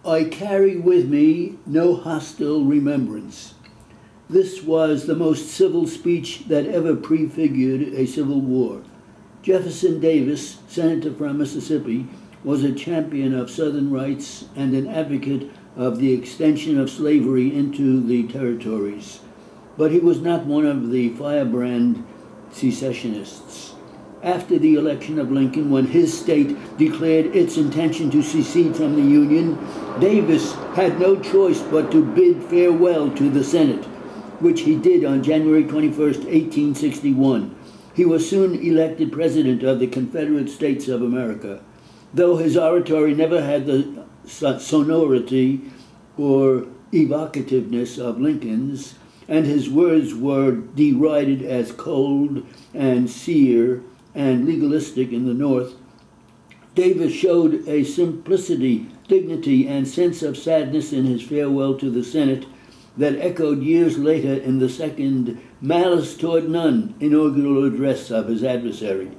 I carry with me no hostile remembrance. This was the most civil speech that ever prefigured a civil war. Jefferson Davis, senator from Mississippi, was a champion of Southern rights and an advocate of the extension of slavery into the territories. But he was not one of the firebrand secessionists. After the election of Lincoln, when his state declared its intention to secede from the Union, Davis had no choice but to bid farewell to the Senate, which he did on January 21st, 1861. He was soon elected President of the Confederate States of America. Though his oratory never had the sonority or evocativeness of Lincoln's, and his words were derided as cold and sere and legalistic in the North, Davis showed a simplicity, dignity, and sense of sadness in his farewell to the Senate that echoed years later in the second malice toward none inaugural address of his adversary.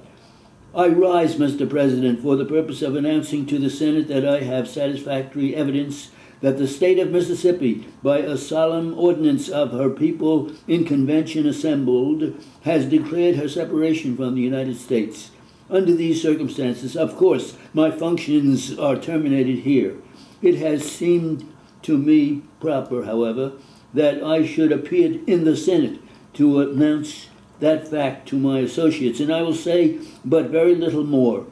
I rise, Mr. President, for the purpose of announcing to the Senate that I have satisfactory evidence that the state of Mississippi, by a solemn ordinance of her people in convention assembled, has declared her separation from the United States. Under these circumstances, of course, my functions are terminated here. It has seemed to me proper, however, that I should appear in the Senate to announce that fact to my associates, and I will say but very little more.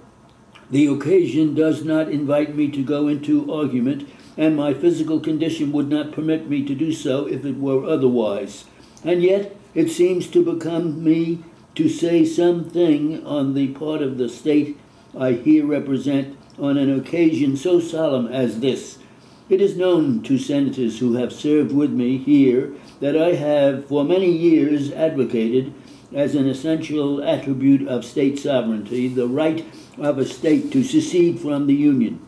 The occasion does not invite me to go into argument, and my physical condition would not permit me to do so if it were otherwise. And yet it seems to become me to say something on the part of the state I here represent on an occasion so solemn as this. It is known to senators who have served with me here that I have for many years advocated as an essential attribute of state sovereignty the right of a state to secede from the Union.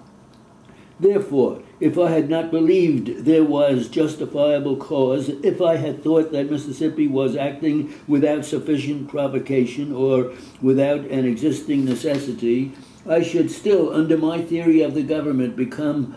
Therefore, if I had not believed there was justifiable cause, if I had thought that Mississippi was acting without sufficient provocation or without an existing necessity, I should still, under my theory of the government, become,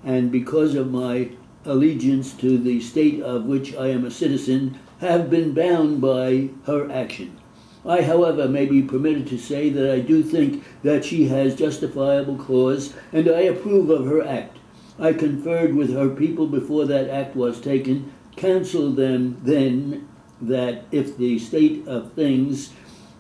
and because of my allegiance to the state of which I am a citizen, have been bound by her action. I, however, may be permitted to say that I do think that she has justifiable cause, and I approve of her act. I conferred with her people before that act was taken, counseled them then that if the state of things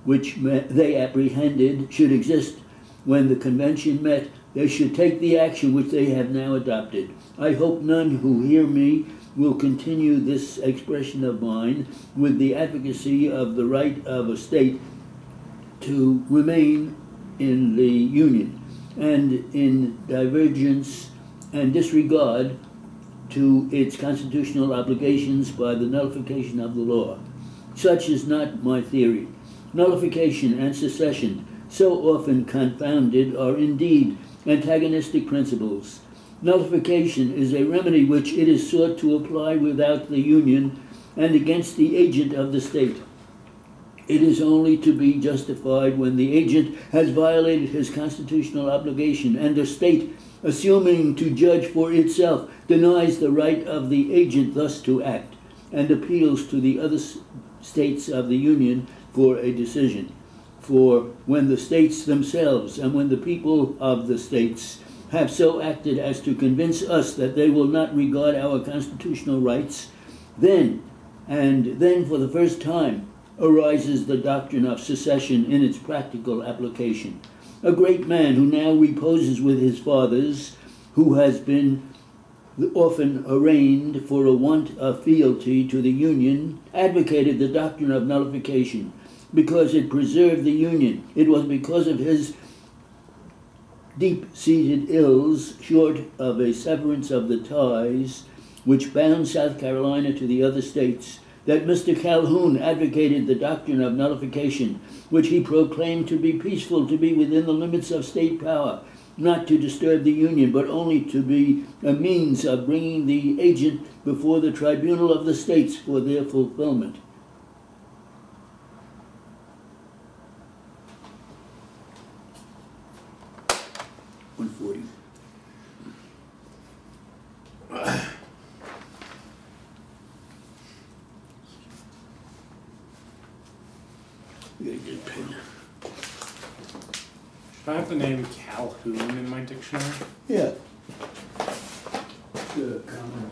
which they apprehended should exist when the convention met, they should take the action which they have now adopted. I hope none who hear me will continue this expression of mine with the advocacy of the right of a state to remain in the Union and in divergence and disregard to its constitutional obligations by the nullification of the law. Such is not my theory. Nullification and secession, so often confounded, are indeed antagonistic principles. Nullification is a remedy which it is sought to apply without the Union and against the agent of the state. It is only to be justified when the agent has violated his constitutional obligation and the state, assuming to judge for itself, denies the right of the agent thus to act and appeals to the other states of the Union for a decision. For when the states themselves and when the people of the states have so acted as to convince us that they will not regard our constitutional rights, then for the first time arises the doctrine of secession in its practical application. A great man who now reposes with his fathers, who has been often arraigned for a want of fealty to the Union, advocated the doctrine of nullification because it preserved the Union. It was because of his deep-seated ills, short of a severance of the ties which bound South Carolina to the other states, that Mr. Calhoun advocated the doctrine of nullification, which he proclaimed to be peaceful, to be within the limits of state power, not to disturb the Union, but only to be a means of bringing the agent before the tribunal of the states for their fulfillment. I have the name Calhoun in my dictionary. Yeah. The common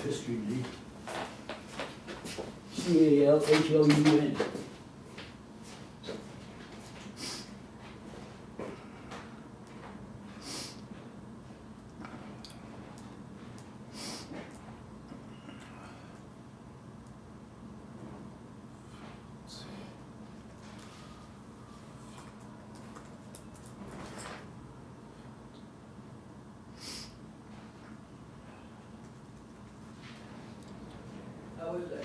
history name. Calhoun. How was that?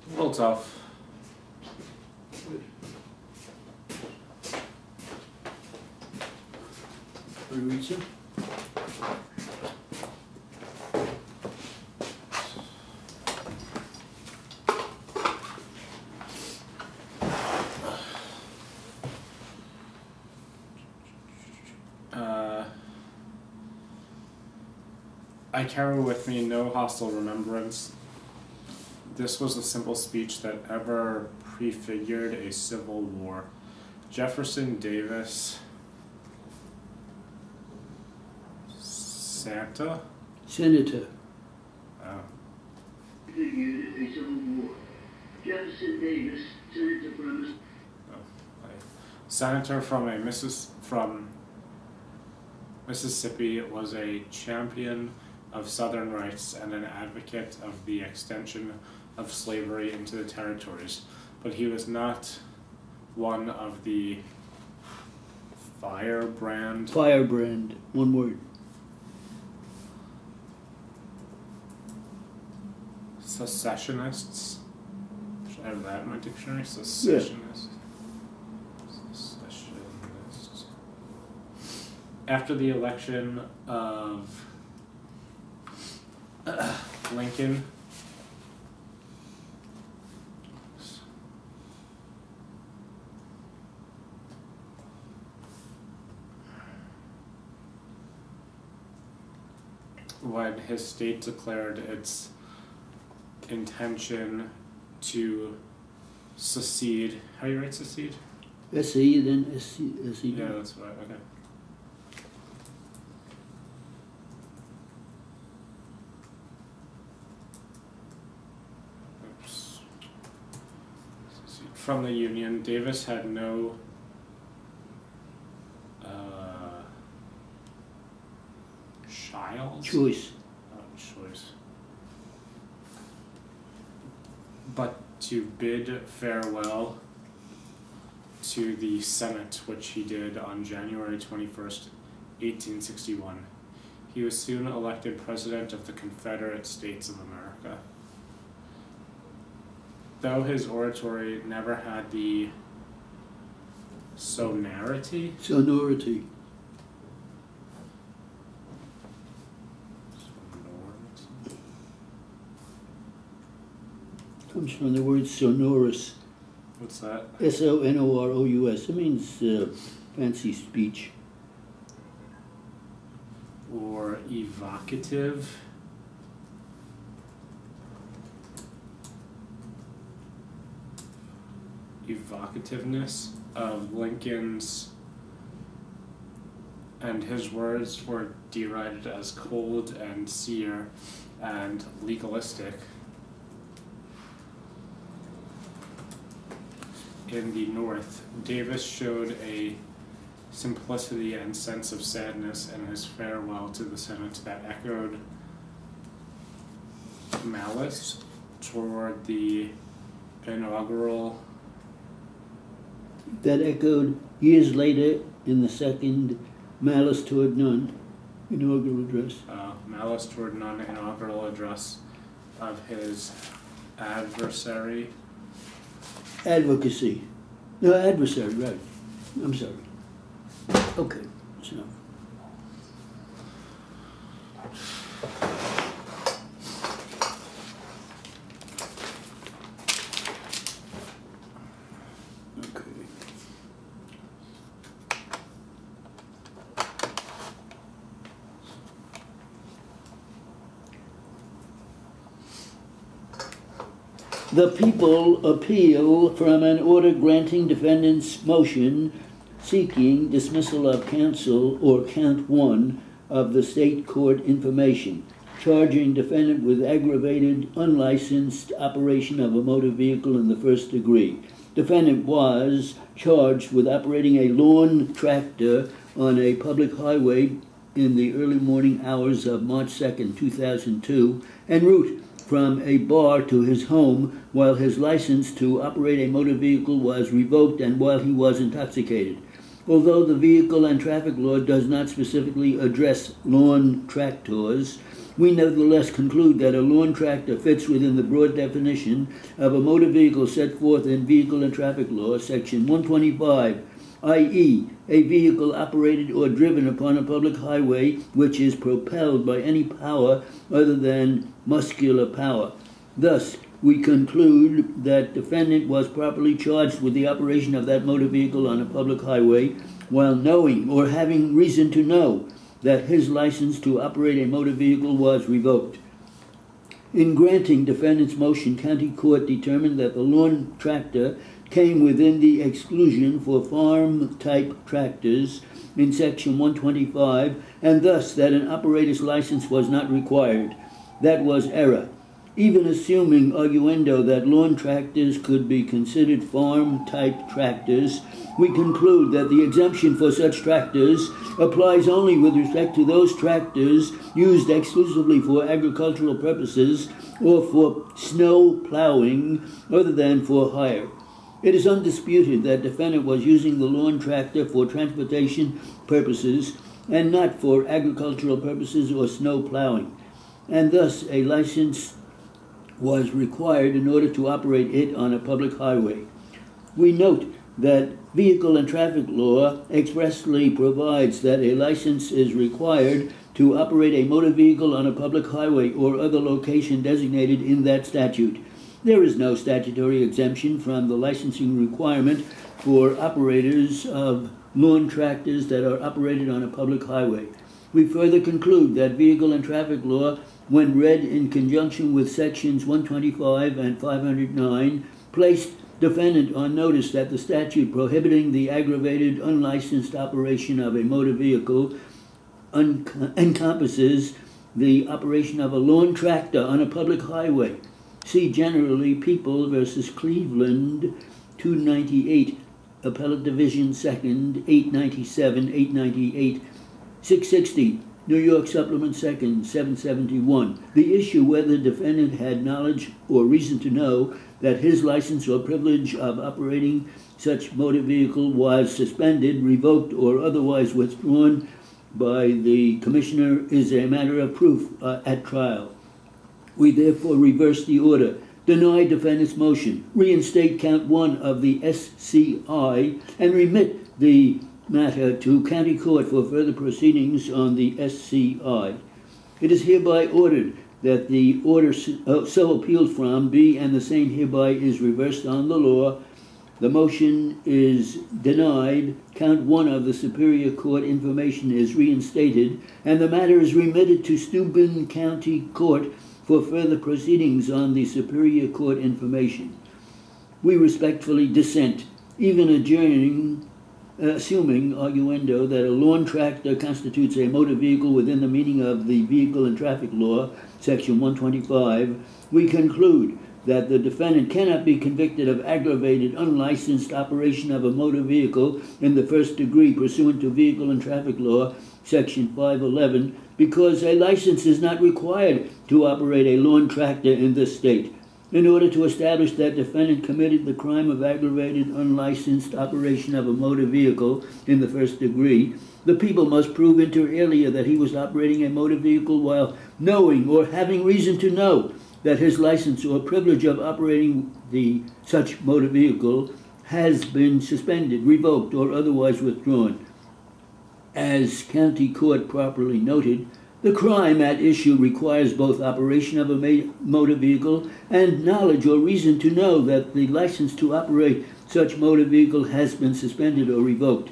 A little tough. Want to read some? I carry with me no hostile remembrance. This was a simple speech that ever prefigured a civil war. Jefferson Davis Senator. Oh. Prefigured a civil war. Jefferson Davis, senator from Senator from Mississippi, was a champion of Southern rights and an advocate of the extension of slavery into the territories, but he was not one of the firebrand, one word. secessionists. Should I have that in my dictionary? Secessionists. Secessionists. After the election of Lincoln, when his state declared its intention to secede. How do you write secede? S-E, then S-E. Yeah, that's right, okay. Oops. Secede. From the Union, Davis had no Choice. choice, but to bid farewell to the Senate, which he did on January 21st, 1861. He was soon elected President of the Confederate States of America. Though his oratory never had the sonority comes from the word sonorous. What's that? S-O-N-O-R-O-U-S. It means fancy speech. Or evocative. Evocativeness of Lincoln's, and his words were derided as cold and sere and legalistic. In the North, Davis showed a simplicity and sense of sadness in his farewell to the Senate that echoed malice toward the inaugural. That echoed years later in the second Malice Toward None inaugural address. Malice Toward None inaugural address of his adversary. Advocacy. No, adversary, right. I'm sorry. Okay, that's enough. Okay. The people appeal from an order granting defendant's motion seeking dismissal of counsel or count one of the state court information, charging defendant with aggravated unlicensed operation of a motor vehicle in the first degree. Defendant was charged with operating a lawn tractor on a public highway in the early morning hours of March 2nd, 2002, en route from a bar to his home while his license to operate a motor vehicle was revoked and while he was intoxicated. Although the vehicle and traffic law does not specifically address lawn tractors, we nevertheless conclude that a lawn tractor fits within the broad definition of a motor vehicle set forth in Vehicle and Traffic Law, Section 125, i.e., a vehicle operated or driven upon a public highway which is propelled by any power other than muscular power. Thus, we conclude that defendant was properly charged with the operation of that motor vehicle on a public highway while knowing or having reason to know that his license to operate a motor vehicle was revoked. In granting defendant's motion, County Court determined that the lawn tractor came within the exclusion for farm-type tractors in Section 125, and thus that an operator's license was not required. That was error. Even assuming arguendo that lawn tractors could be considered farm-type tractors, we conclude that the exemption for such tractors applies only with respect to those tractors used exclusively for agricultural purposes or for snow plowing other than for hire. It is undisputed that defendant was using the lawn tractor for transportation purposes and not for agricultural purposes or snow plowing, and thus a license was required in order to operate it on a public highway. We note that Vehicle and Traffic Law expressly provides that a license is required to operate a motor vehicle on a public highway or other location designated in that statute. There is no statutory exemption from the licensing requirement for operators of lawn tractors that are operated on a public highway. We further conclude that Vehicle and Traffic Law, when read in conjunction with Sections 125 and 509, placed defendant on notice that the statute prohibiting the aggravated unlicensed operation of a motor vehicle encompasses the operation of a lawn tractor on a public highway. See generally People versus Cleveland, 298, Appellate Division 2nd, 897, 898, 660, New York Supplement 2nd, 771. The issue whether defendant had knowledge or reason to know that his license or privilege of operating such motor vehicle was suspended, revoked, or otherwise withdrawn by the Commissioner is a matter of proof at trial. We therefore reverse the order, deny defendant's motion, reinstate count one of the SCI, and remit the matter to County Court for further proceedings on the SCI. It is hereby ordered that the order so appealed from be and the same hereby is reversed on the law. The motion is denied, count one of the Superior Court information is reinstated, and the matter is remitted to Steuben County Court for further proceedings on the Superior Court information. We respectfully dissent, even adjourning, assuming arguendo that a lawn tractor constitutes a motor vehicle within the meaning of the Vehicle and Traffic Law, Section 125, we conclude that the defendant cannot be convicted of aggravated unlicensed operation of a motor vehicle in the first degree pursuant to Vehicle and Traffic Law, Section 511, because a license is not required to operate a lawn tractor in this state. In order to establish that defendant committed the crime of aggravated unlicensed operation of a motor vehicle in the first degree, the people must prove inter alia that he was operating a motor vehicle while knowing or having reason to know that his license or privilege of operating such motor vehicle has been suspended, revoked, or otherwise withdrawn. As County Court properly noted, the crime at issue requires both operation of a motor vehicle and knowledge or reason to know that the license to operate such motor vehicle has been suspended or revoked.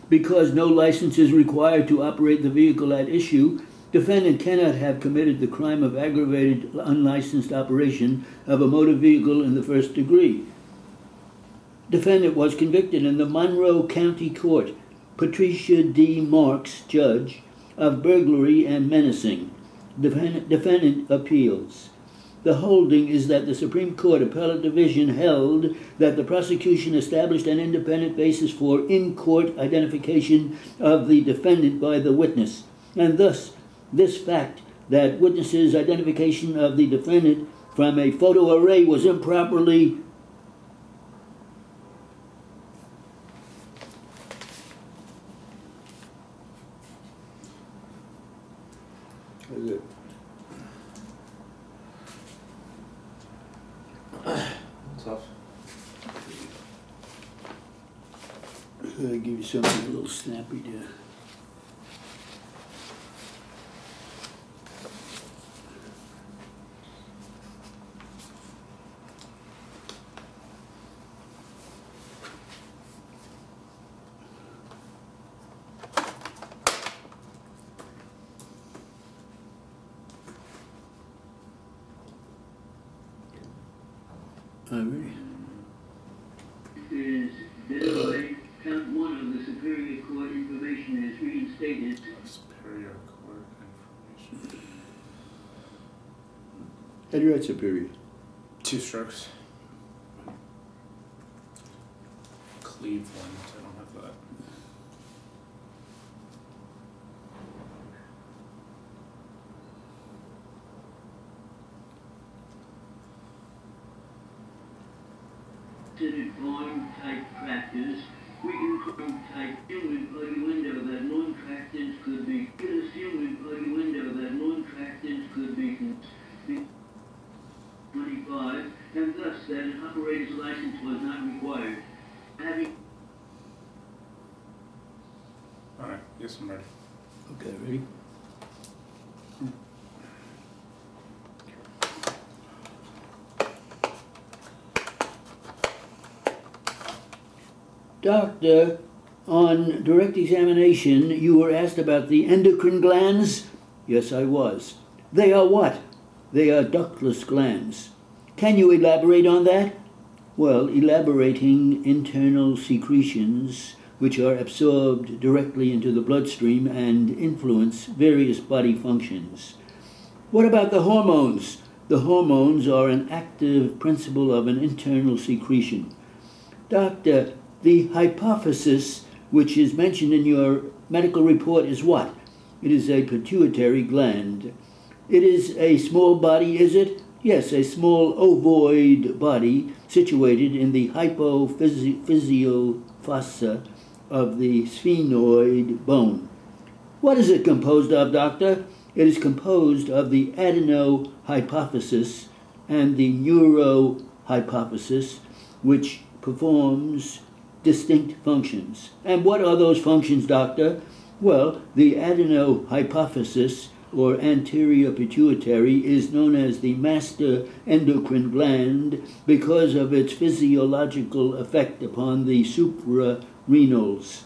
Because no license is required to operate the vehicle at issue, defendant cannot have committed the crime of aggravated unlicensed operation of a motor vehicle in the first degree. Defendant was convicted in the Monroe County Court, Patricia D. Marks, judge, of burglary and menacing. Defendant appeals. The holding is that the Supreme Court Appellate Division held that the prosecution established an independent basis for in-court identification of the defendant by the witness, and thus this fact that witnesses' identification of the defendant from a photo array was improperly Tough. I'll give you something a little snappy there. All right. Is thereby count one of the Superior Court information is reinstated. Superior Court information. How do you write superior? 2 strokes. Cleveland, I don't have that. Considered form type tractors, we can form type human plug window that non-tractors could be. It is human plug window that non-tractors could be 25, and thus that an operator's license was not required. Having Alright, yes, I'm ready. Okay, ready? Doctor, on direct examination, you were asked about the endocrine glands? Yes, I was. They are what? They are ductless glands. Can you elaborate on that? Well, elaborating internal secretions which are absorbed directly into the bloodstream and influence various body functions. What about the hormones? The hormones are an active principle of an internal secretion. Doctor, the hypophysis, which is mentioned in your medical report, is what? It is a pituitary gland. It is a small body, is it? Yes, a small ovoid body situated in the hypophyseal fossa of the sphenoid bone. What is it composed of, doctor? It is composed of the adenohypophysis and the neurohypophysis, which performs distinct functions. And what are those functions, doctor? Well, the adenohypophysis, or anterior pituitary, is known as the master endocrine gland because of its physiological effect upon the suprarenals.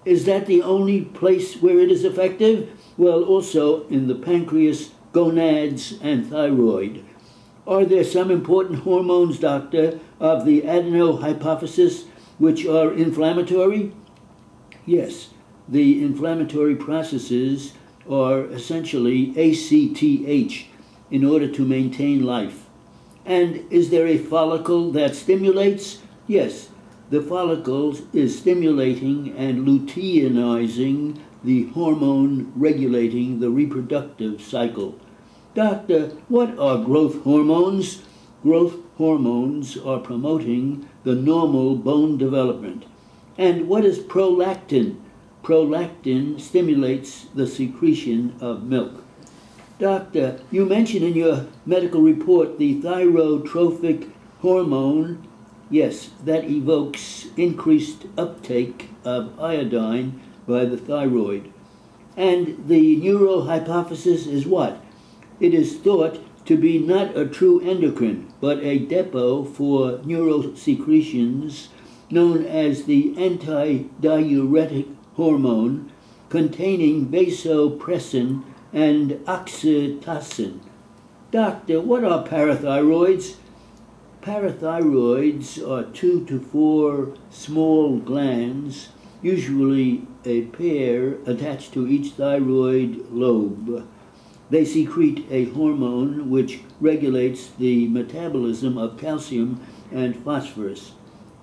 Is that the only place where it is effective? Well, also in the pancreas, gonads, and thyroid. Are there some important hormones, doctor, of the adenohypophysis which are inflammatory? Yes, the inflammatory processes are essentially ACTH in order to maintain life. And is there a follicle that stimulates? Yes, the follicle is stimulating and luteinizing the hormone regulating the reproductive cycle. Doctor, what are growth hormones? Growth hormones are promoting the normal bone development. And what is prolactin? Prolactin stimulates the secretion of milk. Doctor, you mentioned in your medical report the thyrotrophic hormone. Yes, that evokes increased uptake of iodine by the thyroid. And the neurohypophysis is what? It is thought to be not a true endocrine, but a depot for neurosecretions known as the antidiuretic hormone containing vasopressin and oxytocin. Doctor, what are parathyroids? Parathyroids are 2 to 4 small glands, usually a pair attached to each thyroid lobe. They secrete a hormone which regulates the metabolism of calcium and phosphorus.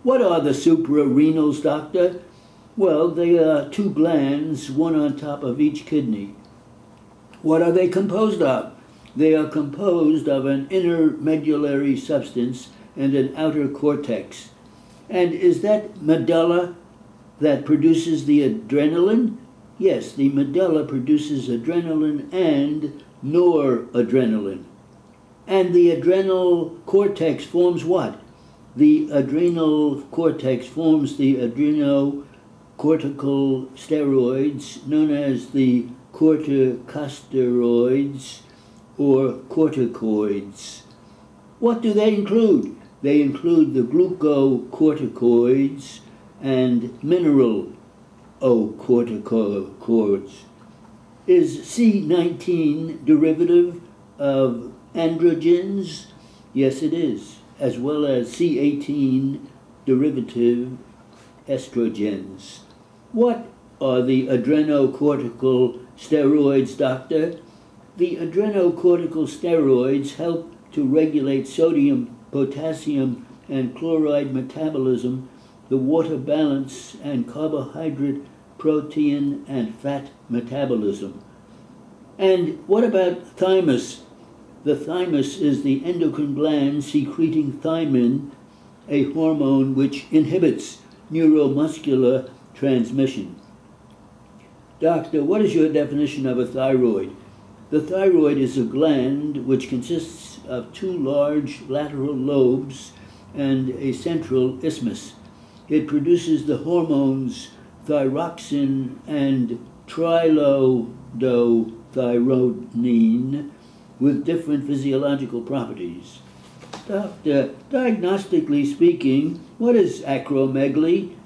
What are the suprarenals, doctor? Well, they are 2 glands, one on top of each kidney. What are they composed of? They are composed of an inner medullary substance and an outer cortex. And is that medulla that produces the adrenaline? Yes, the medulla produces adrenaline and noradrenaline. And the adrenal cortex forms what? The adrenal cortex forms the adrenocortical steroids known as the corticosteroids or corticoids. What do they include? They include the glucocorticoids and mineralocorticoids. Is C19 derivative of androgens? Yes, it is, as well as C18 derivative estrogens. What are the adrenocortical steroids, doctor? The adrenocortical steroids help to regulate sodium, potassium, and chloride metabolism, the water balance, and carbohydrate, protein, and fat metabolism. And what about thymus? The thymus is the endocrine gland secreting thymin, a hormone which inhibits neuromuscular transmission. Doctor, what is your definition of a thyroid? The thyroid is a gland which consists of 2 large lateral lobes and a central isthmus. It produces the hormones thyroxine and trilodothyronine with different physiological properties. Doctor, diagnostically speaking, what is acromegaly?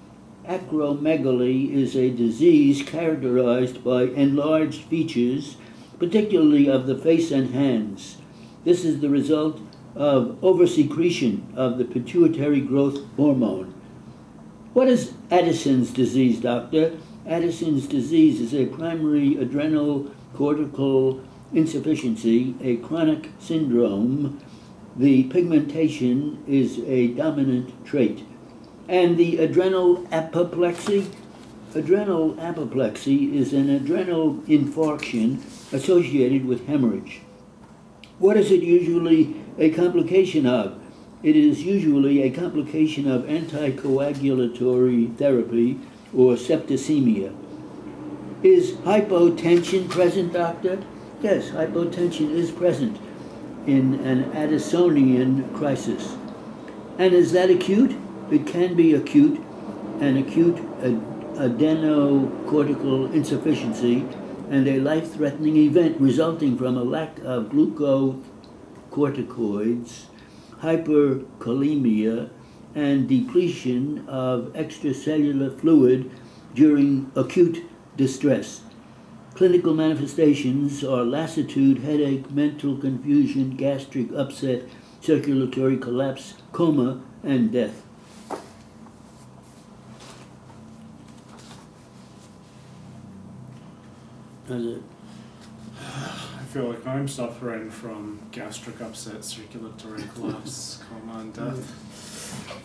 Acromegaly is a disease characterized by enlarged features, particularly of the face and hands. This is the result of oversecretion of the pituitary growth hormone. What is Addison's disease, doctor? Addison's disease is a primary adrenal cortical insufficiency, a chronic syndrome. The pigmentation is a dominant trait. And the adrenal apoplexy? Adrenal apoplexy is an adrenal infarction associated with hemorrhage. What is it usually a complication of? It is usually a complication of anticoagulatory therapy or septicemia. Is hypotension present, doctor? Yes, hypotension is present in an Addisonian crisis. And is that acute? It can be acute, an acute adenocortical insufficiency and a life-threatening event resulting from a lack of glucocorticoids, hyperkalemia, and depletion of extracellular fluid during acute distress. Clinical manifestations are lassitude, headache, mental confusion, gastric upset, circulatory collapse, coma, and death. How's it? I feel like I'm suffering from gastric upset, circulatory collapse, coma, and death.